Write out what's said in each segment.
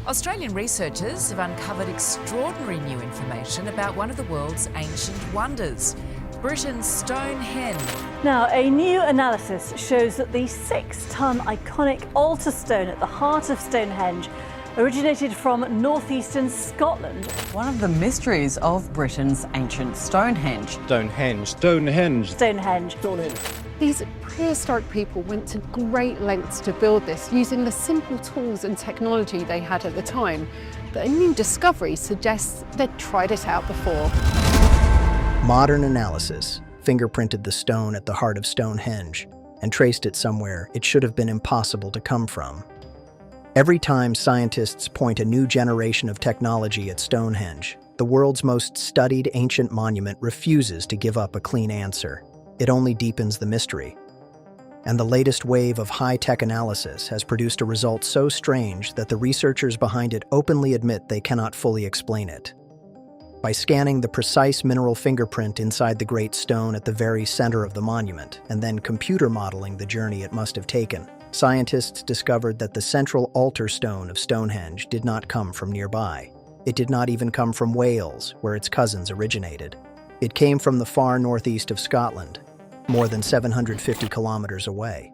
Australian researchers have uncovered extraordinary new information about one of the world's ancient wonders, Britain's Stonehenge. Now, a new analysis shows that the 6-ton iconic altar stone at the heart of Stonehenge originated from northeastern Scotland. One of the mysteries of Britain's ancient Stonehenge. Stonehenge. Stonehenge. Stonehenge. Stonehenge. These prehistoric people went to great lengths to build this using the simple tools and technology they had at the time. But a new discovery suggests they'd tried it out before. Modern analysis fingerprinted the stone at the heart of Stonehenge and traced it somewhere it should have been impossible to come from. Every time scientists point a new generation of technology at Stonehenge, the world's most studied ancient monument refuses to give up a clean answer. It only deepens the mystery. And the latest wave of high-tech analysis has produced a result so strange that the researchers behind it openly admit they cannot fully explain it. By scanning the precise mineral fingerprint inside the great stone at the very center of the monument, and then computer modeling the journey it must have taken, scientists discovered that the central altar stone of Stonehenge did not come from nearby. It did not even come from Wales, where its cousins originated. It came from the far northeast of Scotland, more than 750 kilometers away.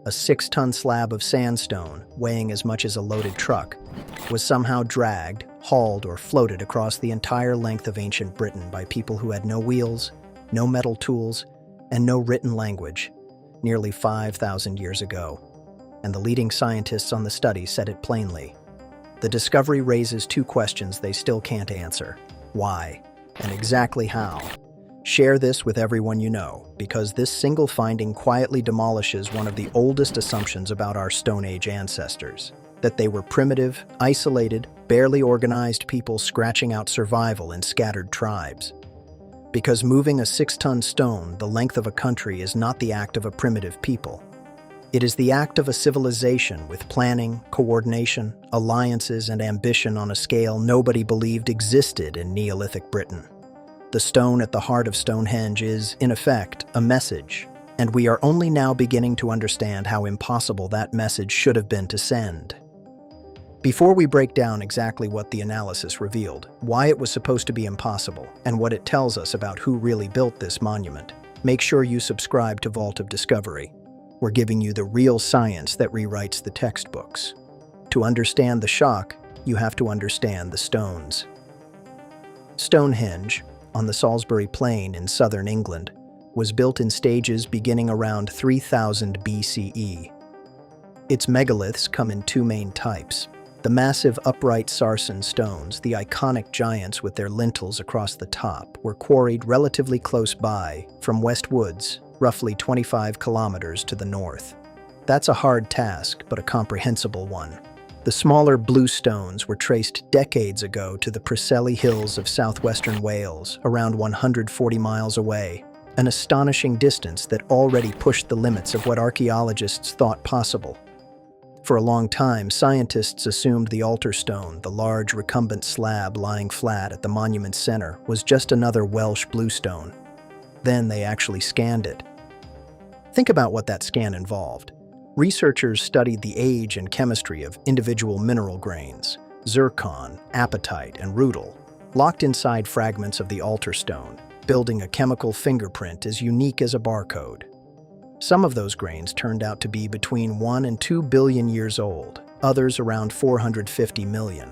A 6-ton slab of sandstone, weighing as much as a loaded truck, was somehow dragged, hauled, or floated across the entire length of ancient Britain by people who had no wheels, no metal tools, and no written language, nearly 5,000 years ago. And the leading scientists on the study said it plainly. The discovery raises two questions they still can't answer. Why? And exactly how? Share this with everyone you know, because this single finding quietly demolishes one of the oldest assumptions about our Stone Age ancestors, that they were primitive, isolated, barely organized people scratching out survival in scattered tribes. Because moving a 6-ton stone the length of a country is not the act of a primitive people. It is the act of a civilization with planning, coordination, alliances, and ambition on a scale nobody believed existed in Neolithic Britain. The stone at the heart of Stonehenge is, in effect, a message, and we are only now beginning to understand how impossible that message should have been to send. Before we break down exactly what the analysis revealed, why it was supposed to be impossible, and what it tells us about who really built this monument, make sure you subscribe to Vault of Discovery. We're giving you the real science that rewrites the textbooks. To understand the shock, you have to understand the stones. Stonehenge, on the Salisbury Plain in southern England, was built in stages beginning around 3000 BCE. Its megaliths come in two main types. The massive upright sarsen stones, the iconic giants with their lintels across the top, were quarried relatively close by from West Woods, roughly 25 kilometers to the north. That's a hard task, but a comprehensible one. The smaller blue stones were traced decades ago to the Preseli Hills of southwestern Wales, around 140 miles away, an astonishing distance that already pushed the limits of what archaeologists thought possible. For a long time, scientists assumed the altar stone, the large recumbent slab lying flat at the monument's center, was just another Welsh bluestone. Then they actually scanned it. Think about what that scan involved. Researchers studied the age and chemistry of individual mineral grains, zircon, apatite, and rutile, locked inside fragments of the altar stone, building a chemical fingerprint as unique as a barcode. Some of those grains turned out to be between 1 and 2 billion years old, others around 450 million.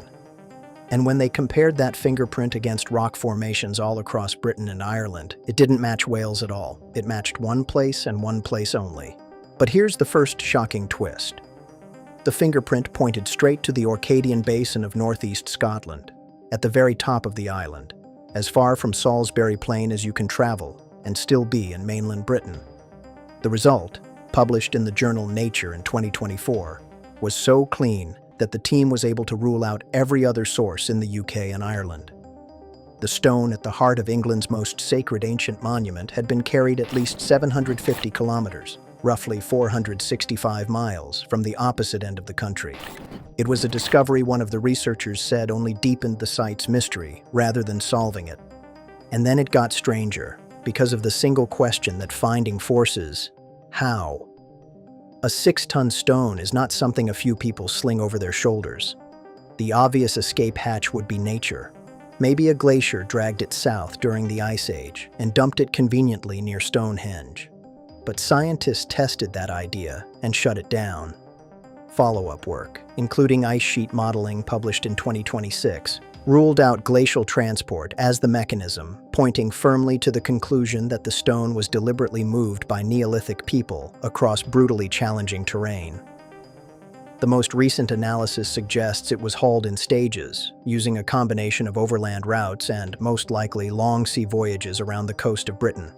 And when they compared that fingerprint against rock formations all across Britain and Ireland, it didn't match Wales at all. It matched one place and one place only. But here's the first shocking twist. The fingerprint pointed straight to the Orcadian Basin of northeast Scotland, at the very top of the island, as far from Salisbury Plain as you can travel and still be in mainland Britain. The result, published in the journal Nature in 2024, was so clean that the team was able to rule out every other source in the UK and Ireland. The stone at the heart of England's most sacred ancient monument had been carried at least 750 kilometers, roughly 465 miles, from the opposite end of the country. It was a discovery one of the researchers said only deepened the site's mystery rather than solving it. And then it got stranger, because of the single question that finding forces: how? A 6-ton stone is not something a few people sling over their shoulders. The obvious escape hatch would be nature. Maybe a glacier dragged it south during the Ice Age and dumped it conveniently near Stonehenge. But scientists tested that idea and shut it down. Follow-up work, including ice sheet modeling published in 2026, ruled out glacial transport as the mechanism, pointing firmly to the conclusion that the stone was deliberately moved by Neolithic people across brutally challenging terrain. The most recent analysis suggests it was hauled in stages, using a combination of overland routes and, most likely, long sea voyages around the coast of Britain.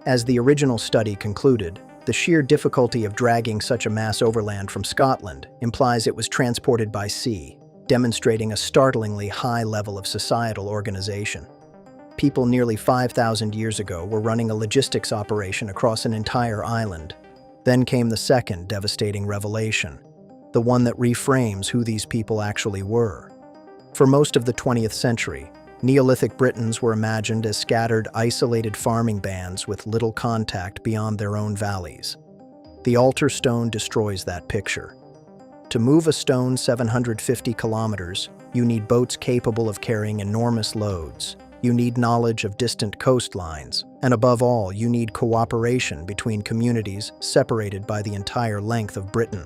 As the original study concluded, the sheer difficulty of dragging such a mass overland from Scotland implies it was transported by sea, demonstrating a startlingly high level of societal organization. People nearly 5,000 years ago were running a logistics operation across an entire island. Then came the second devastating revelation, the one that reframes who these people actually were. For most of the 20th century, Neolithic Britons were imagined as scattered, isolated farming bands with little contact beyond their own valleys. The altar stone destroys that picture. To move a stone 750 kilometers, you need boats capable of carrying enormous loads. You need knowledge of distant coastlines, and above all, you need cooperation between communities separated by the entire length of Britain.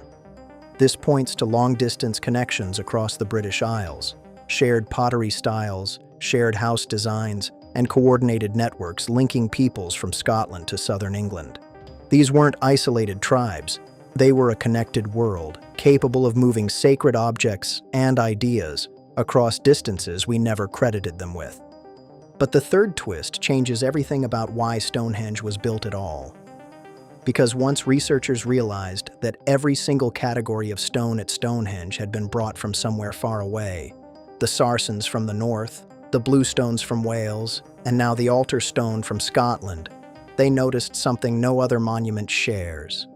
This points to long-distance connections across the British Isles, shared pottery styles, shared house designs, and coordinated networks linking peoples from Scotland to southern England. These weren't isolated tribes. They were a connected world, capable of moving sacred objects and ideas across distances we never credited them with. But the third twist changes everything about why Stonehenge was built at all. Because once researchers realized that every single category of stone at Stonehenge had been brought from somewhere far away, the Sarsens from the north, the bluestones from Wales, and now the altar stone from Scotland, they noticed something no other monument shares.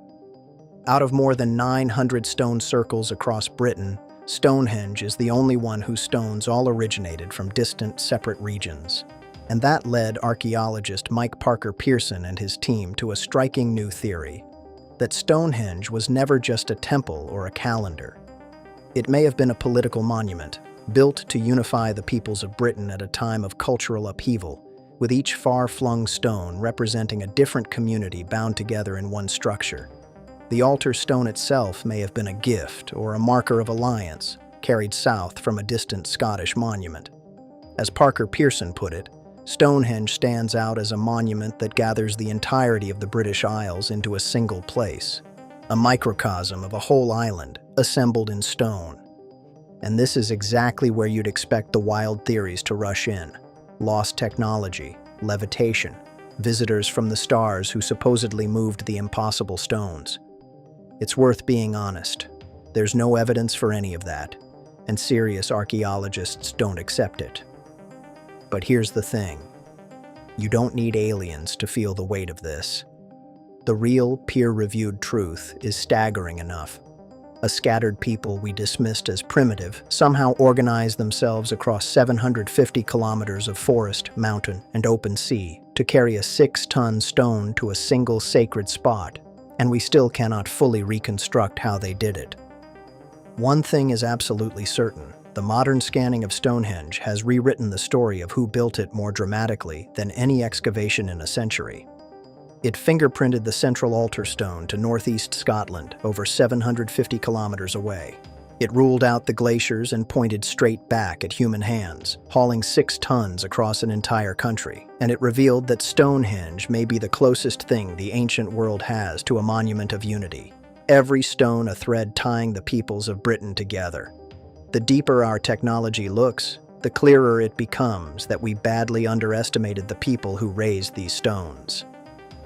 Out of more than 900 stone circles across Britain, Stonehenge is the only one whose stones all originated from distant, separate regions. And that led archaeologist Mike Parker Pearson and his team to a striking new theory, that Stonehenge was never just a temple or a calendar. It may have been a political monument, built to unify the peoples of Britain at a time of cultural upheaval, with each far-flung stone representing a different community bound together in one structure. The altar stone itself may have been a gift or a marker of alliance, carried south from a distant Scottish monument. As Parker Pearson put it, Stonehenge stands out as a monument that gathers the entirety of the British Isles into a single place, a microcosm of a whole island assembled in stone. And this is exactly where you'd expect the wild theories to rush in. Lost technology, levitation, visitors from the stars who supposedly moved the impossible stones. It's worth being honest. There's no evidence for any of that, and serious archaeologists don't accept it. But here's the thing. You don't need aliens to feel the weight of this. The real, peer-reviewed truth is staggering enough. A scattered people we dismissed as primitive somehow organized themselves across 750 kilometers of forest, mountain, and open sea to carry a 6-ton stone to a single sacred spot, and we still cannot fully reconstruct how they did it. One thing is absolutely certain. The modern scanning of Stonehenge has rewritten the story of who built it more dramatically than any excavation in a century. It fingerprinted the central altar stone to northeast Scotland, over 750 kilometers away. It ruled out the glaciers and pointed straight back at human hands, hauling 6 tons across an entire country. And it revealed that Stonehenge may be the closest thing the ancient world has to a monument of unity. Every stone a thread tying the peoples of Britain together. The deeper our technology looks, the clearer it becomes that we badly underestimated the people who raised these stones.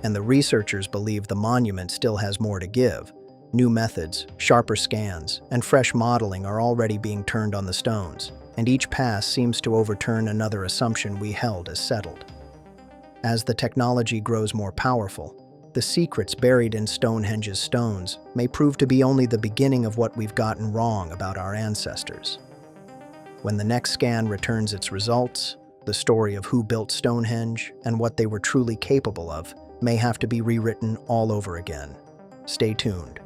And the researchers believe the monument still has more to give. New methods, sharper scans, and fresh modeling are already being turned on the stones, and each pass seems to overturn another assumption we held as settled. As the technology grows more powerful, the secrets buried in Stonehenge's stones may prove to be only the beginning of what we've gotten wrong about our ancestors. When the next scan returns its results, the story of who built Stonehenge and what they were truly capable of may have to be rewritten all over again. Stay tuned.